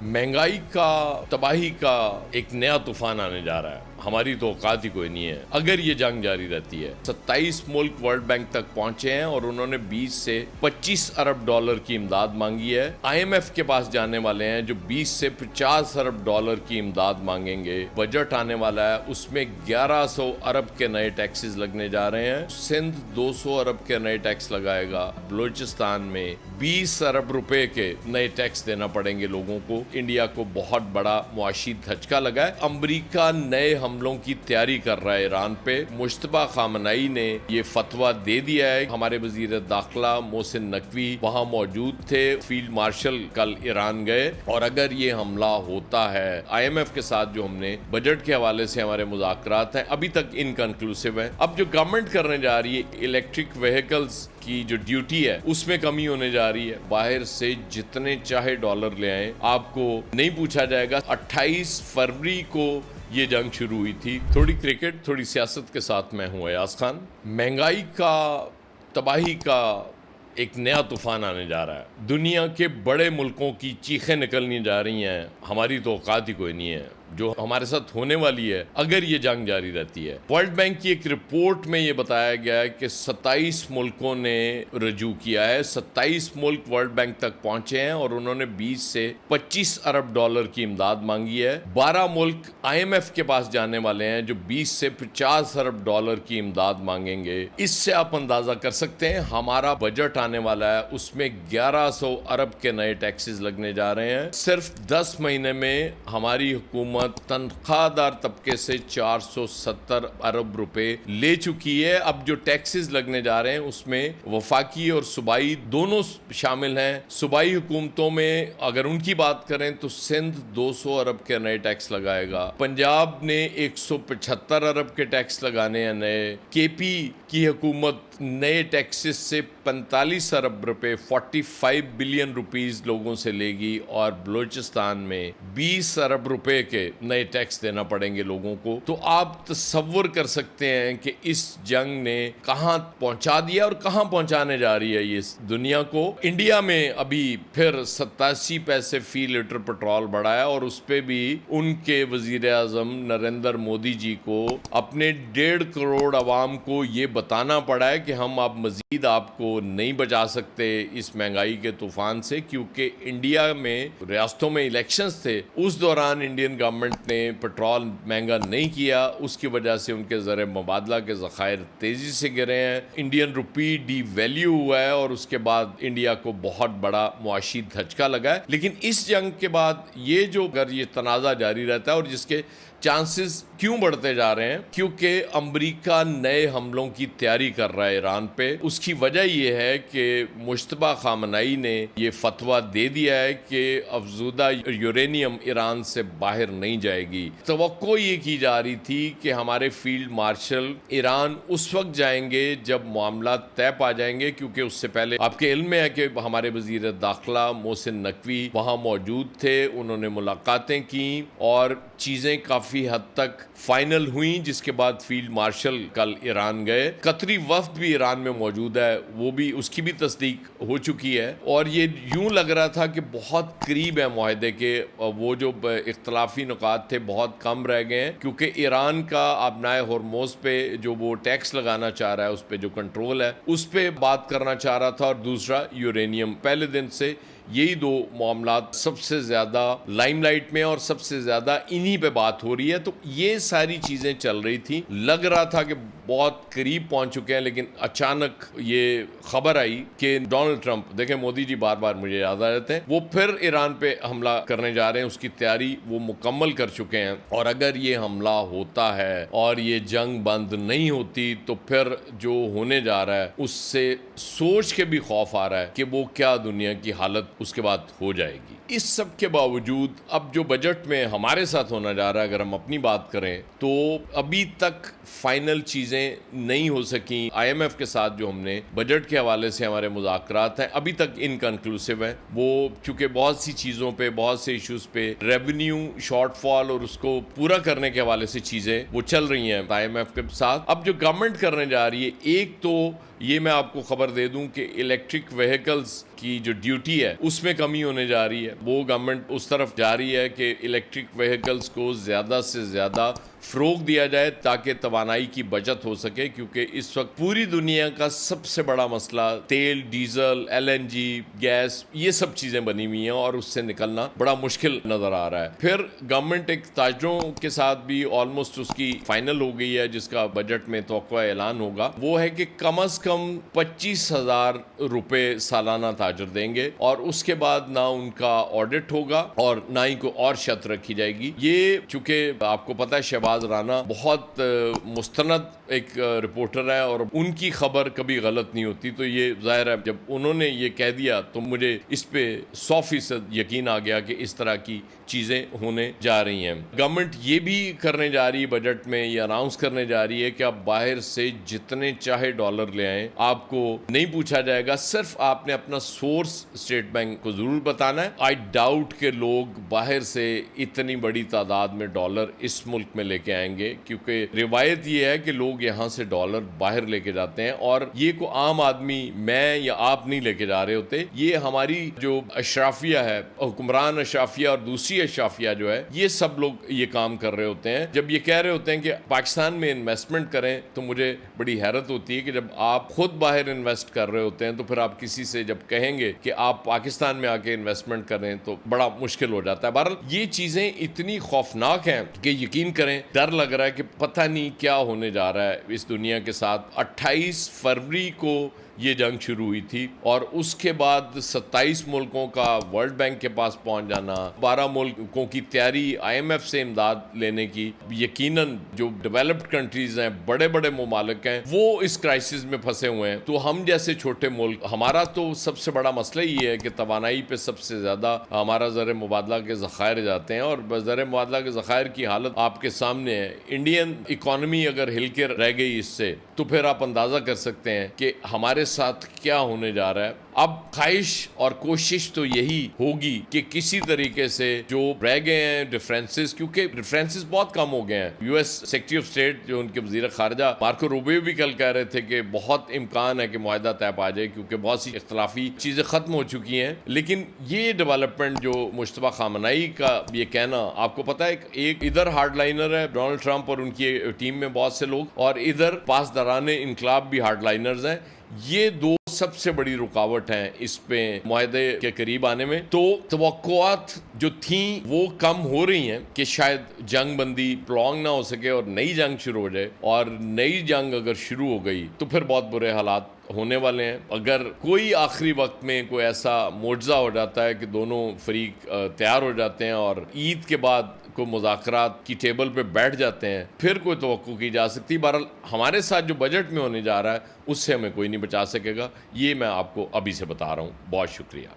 महंगाई का तबाही का एक नया तूफान आने जा रहा है। हमारी तो औकात ही कोई नहीं है अगर ये जंग जारी रहती है। 27 मुल्क वर्ल्ड बैंक तक पहुंचे हैं और उन्होंने 20 से 25 अरब डॉलर की इमदाद मांगी है। IMF के पास जाने वाले हैं जो 20 से 50 अरब डॉलर की इमदाद मांगेंगे। बजट आने वाला है, उसमें 1100 अरब के नए टैक्सेस लगने जा रहे हैं। सिंध 200 अरब के नए टैक्स लगाएगा। बलूचिस्तान में 20 अरब रुपए के नए टैक्स देना पड़ेंगे लोगों को। इंडिया को बहुत बड़ा मुआशी धचका लगा है। अमरीका नए हमलों की तैयारी कर रहा है ईरान पे। मुश्तबा खामनई ने ये फतवा दे दिया है। हमारे वजीर दाखिला मोहसिन नकवी वहां मौजूद थे। फील्ड मार्शल कल ईरान गए और अगर ये हमला होता है, IMF के साथ जो हमने बजट के हवाले से हमारे मुज़ाकरात हैं अभी तक इनकंक्लूसिव है। अब जो गवर्नमेंट करने जा रही है इलेक्ट्रिक व्हीकल्स की जो ड्यूटी है उसमें कमी होने जा रही है। बाहर से जितने चाहे डॉलर ले आए, आपको नहीं पूछा जाएगा। 28 फरवरी को ये जंग शुरू हुई थी। थोड़ी क्रिकेट, थोड़ी सियासत के साथ मैं हूं अयाज खान। महंगाई का तबाही का एक नया तूफान आने जा रहा है। दुनिया के बड़े मुल्कों की चीखें निकलनी जा रही हैं। हमारी तो औकात ही कोई नहीं है जो हमारे साथ होने वाली है अगर ये जंग जारी रहती है। वर्ल्ड बैंक की एक रिपोर्ट में ये बताया गया है कि 27 मुल्कों ने रजू किया है। 27 मुल्क वर्ल्ड बैंक तक पहुंचे हैं और उन्होंने 20 से 25 अरब डॉलर की इमदाद मांगी है। 12 मुल्क IMF के पास जाने वाले हैं जो 20 से 50 अरब डॉलर की इमदाद मांगेंगे। इससे आप अंदाजा कर सकते हैं हमारा बजट आने वाला है, उसमें 1100 अरब के नए टैक्सेस लगने जा रहे हैं। सिर्फ 10 महीने में हमारी हुकूमत तनख्वाहदार तबके से 470 अरब रुपए ले चुकी है। अब जो टैक्सेस लगने जा रहे हैं उसमें वफाकी और सूबाई दोनों शामिल हैं। सूबाई हुकूमतों में अगर उनकी बात करें तो सिंध 200 अरब के नए टैक्स लगाएगा। पंजाब ने 175 अरब के टैक्स लगाने हैं नए। KP की हुकूमत नए टैक्सेस से 45 अरब रुपए 45 बिलियन रुपीस लोगों से लेगी और बलूचिस्तान में 20 अरब रुपए के नए टैक्स देना पड़ेंगे लोगों को। तो आप तसव्वुर कर सकते हैं कि इस जंग ने कहां पहुंचा दिया और कहां पहुंचाने जा रही है ये दुनिया को। इंडिया में अभी फिर 87 पैसे फी लीटर पेट्रोल बढ़ा है और उस पर भी उनके वजीर आजम नरेंद्र मोदी जी को अपने 1.5 करोड़ अवाम को ये बताना पड़ा है कि हम अब मजीद आपको नहीं बचा सकते इस महंगाई के तूफान से, क्योंकि इंडिया में रियासतों में इलेक्शंस थे। उस दौरान इंडियन गवर्नमेंट ने पेट्रोल महंगा नहीं किया, उसकी वजह से उनके ज़र मुबादला के ज़खायर तेज़ी से गिरे हैं। इंडियन रुपी डीवैल्यू हुआ है और उसके बाद इंडिया को बहुत बड़ा मुआशी धचका लगा है। लेकिन इस जंग के बाद ये जो अगर ये तनाज़ा जारी रहता है और जिसके चांसेस क्यों बढ़ते जा रहे हैं, क्योंकि अमेरिका नए हमलों की तैयारी कर रहा है ईरान पे। उसकी वजह यह है कि मुश्तबा खामनई ने ये फतवा दे दिया है कि अफजूदा यूरेनियम ईरान से बाहर नहीं जाएगी। तवक्को ये की जा रही थी कि हमारे फील्ड मार्शल ईरान उस वक्त जाएंगे जब मामला तय पा जाएंगे, क्योंकि उससे पहले आपके इल्म में है कि हमारे वजीर दाखिला मोहसिन नकवी वहाँ मौजूद थे। उन्होंने मुलाकातें की और चीज़ें काफ़ी हद तक फाइनल हुई, जिसके बाद फील्ड मार्शल कल ईरान गए। कतरी वफ्द भी ईरान में मौजूद है, वो भी उसकी भी तस्दीक हो चुकी है और ये यूं लग रहा था कि बहुत करीब है मुआहदे के। वो जो इख्तलाफी नुकात थे बहुत कम रह गए हैं, क्योंकि ईरान का आबनाए हॉर्मोज पे जो वो टैक्स लगाना चाह रहा है, उस पर जो कंट्रोल है उस पर बात करना चाह रहा था, और दूसरा यूरेनियम। पहले दिन से यही दो मामलात सबसे ज़्यादा लाइमलाइट में और सबसे ज़्यादा इन्हीं पे बात हो रही है। तो ये सारी चीज़ें चल रही थी, लग रहा था कि बहुत करीब पहुंच चुके हैं, लेकिन अचानक ये खबर आई कि डोनाल्ड ट्रंप, देखें मोदी जी बार बार मुझे याद आ जाते हैं, वो फिर ईरान पे हमला करने जा रहे हैं। उसकी तैयारी वो मुकम्मल कर चुके हैं और अगर ये हमला होता है और ये जंग बंद नहीं होती तो फिर जो होने जा रहा है उससे सोच के भी खौफ आ रहा है कि वो क्या दुनिया की हालत उसके बाद हो जाएगी। इस सब के बावजूद अब जो बजट में हमारे साथ होना जा रहा है, अगर हम अपनी बात करें तो अभी तक फाइनल चीज़ें नहीं हो सकी। IMF के साथ जो हमने बजट के हवाले से हमारे मुज़ाकरात हैं अभी तक इनकंक्लूसिव हैं। वो चूँकि बहुत सी चीज़ों पे, बहुत से इश्यूज़ पे रेवेन्यू शॉर्टफॉल और उसको पूरा करने के हवाले से चीज़ें वो चल रही हैं IMF के साथ। अब जो गवर्नमेंट करने जा रही है, एक तो ये मैं आपको खबर दे दूं कि इलेक्ट्रिक व्हीकल्स की जो ड्यूटी है उसमें कमी होने जा रही है। वो गवर्नमेंट उस तरफ जा रही है कि इलेक्ट्रिक व्हीकल्स को ज़्यादा से ज़्यादा फ़रोग दिया जाए ताकि तवानाई की बचत हो सके, क्योंकि इस वक्त पूरी दुनिया का सबसे बड़ा मसला तेल, डीजल, LNG, गैस, ये सब चीज़ें बनी हुई हैं और उससे निकलना बड़ा मुश्किल नज़र आ रहा है। फिर गवर्नमेंट एक ताजरों के साथ भी ऑलमोस्ट उसकी फाइनल हो गई है, जिसका बजट में तौक़्वा ऐलान होगा, वो है कि कम अज़ कम 25,000 रुपये सालाना ताजर देंगे और उसके बाद ना उनका ऑडिट होगा और ना ही कोई और शर्त रखी जाएगी। ये चूंकि आपको पता है शहबाज राना बहुत मुस्तनद एक रिपोर्टर है और उनकी खबर कभी गलत नहीं होती, तो ये जाहिर है जब उन्होंने ये कह दिया तो मुझे इस पे 100% यकीन आ गया कि इस तरह की चीज़ें होने जा रही हैं। गवर्नमेंट ये भी करने जा रही है बजट में, ये अनाउंस करने जा रही है कि आप बाहर से जितने चाहे डॉलर ले आएं, आपको नहीं पूछा जाएगा, सिर्फ आपने अपना सोर्स स्टेट बैंक को जरूर बताना है। आई डाउट के लोग बाहर से इतनी बड़ी तादाद में डॉलर इस मुल्क में लेके आएंगे, क्योंकि रिवायत ये है कि लोग यहाँ से डॉलर बाहर लेके जाते हैं और ये को आम आदमी, मैं या आप नहीं लेके जा रहे होते। ये हमारी जो अशराफिया है, हुक्मरान अशराफिया और दूसरी अशराफिया जो है, ये सब लोग ये काम कर रहे होते हैं। जब ये कह रहे होते हैं कि पाकिस्तान में इन्वेस्टमेंट करें, तो मुझे बड़ी हैरत होती है कि जब आप खुद बाहर इन्वेस्ट कर रहे होते हैं तो फिर आप किसी से जब कहेंगे कि आप पाकिस्तान में आके इन्वेस्टमेंट करें तो बड़ा मुश्किल हो जाता है। बहरहाल ये चीज़ें इतनी खौफनाक हैं कि यकीन करें डर लग रहा है कि पता नहीं क्या होने जा रहा है इस दुनिया के साथ। 28 फरवरी को ये जंग शुरू हुई थी और उसके बाद 27 मुल्कों का वर्ल्ड बैंक के पास पहुंच जाना, 12 मुल्कों की तैयारी IMF से इमदाद लेने की। यकीनन जो डेवलप्ड कंट्रीज हैं, बड़े बड़े ममालिक हैं, वो इस क्राइसिस में फंसे हुए हैं। तो हम जैसे छोटे मुल्क, हमारा तो सबसे बड़ा मसला ये है कि तवानाई पे सबसे ज़्यादा हमारा ज़र मुबादला के ज़खायर जाते हैं और ज़र मुबादला के ज़खायर की हालत आपके सामने है। इंडियन इकॉनमी अगर हिल के रह गई इससे, तो फिर आप अंदाज़ा कर सकते हैं कि हमारे साथ क्या होने जा रहा है। अब ख्वाहिश और कोशिश तो यही होगी कि किसी तरीके से जो रह गए हैं डिफरेंसेस, क्योंकि डिफरेंसेस बहुत कम हो गए हैं। US सेक्रेटरी ऑफ स्टेट जो उनके वजीर खारजा मार्को रूबियो भी कल कह रहे थे कि बहुत इम्कान है कि मुआहदा तय पा जाए, क्योंकि बहुत सी इख्तलाफी चीज़ें ख़त्म हो चुकी हैं। लेकिन ये डेवलपमेंट जो मुश्तबा खामनाई का ये कहना, आपको पता है एक इधर हार्डलाइनर है डोनाल्ड ट्रंप और उनकी टीम में बहुत से लोग, और इधर पासदाराने इनकलाब भी हार्डलाइनर्स हैं। ये दो सबसे बड़ी रुकावट हैं इस पे मुआहदे के करीब आने में। तो तवक्कुआत जो थी वो कम हो रही हैं कि शायद जंग बंदी प्रोलॉन्ग ना हो सके और नई जंग शुरू हो जाए, और नई जंग अगर शुरू हो गई तो फिर बहुत बुरे हालात होने वाले हैं। अगर कोई आखिरी वक्त में कोई ऐसा मोर्जा हो जाता है कि दोनों फरीक तैयार हो जाते हैं और ईद के बाद को मुज़ाकरात की टेबल पे बैठ जाते हैं, फिर कोई तवक्को की जा सकती। बहरहाल हमारे साथ जो बजट में होने जा रहा है उससे हमें कोई नहीं बचा सकेगा, ये मैं आपको अभी से बता रहा हूँ। बहुत शुक्रिया।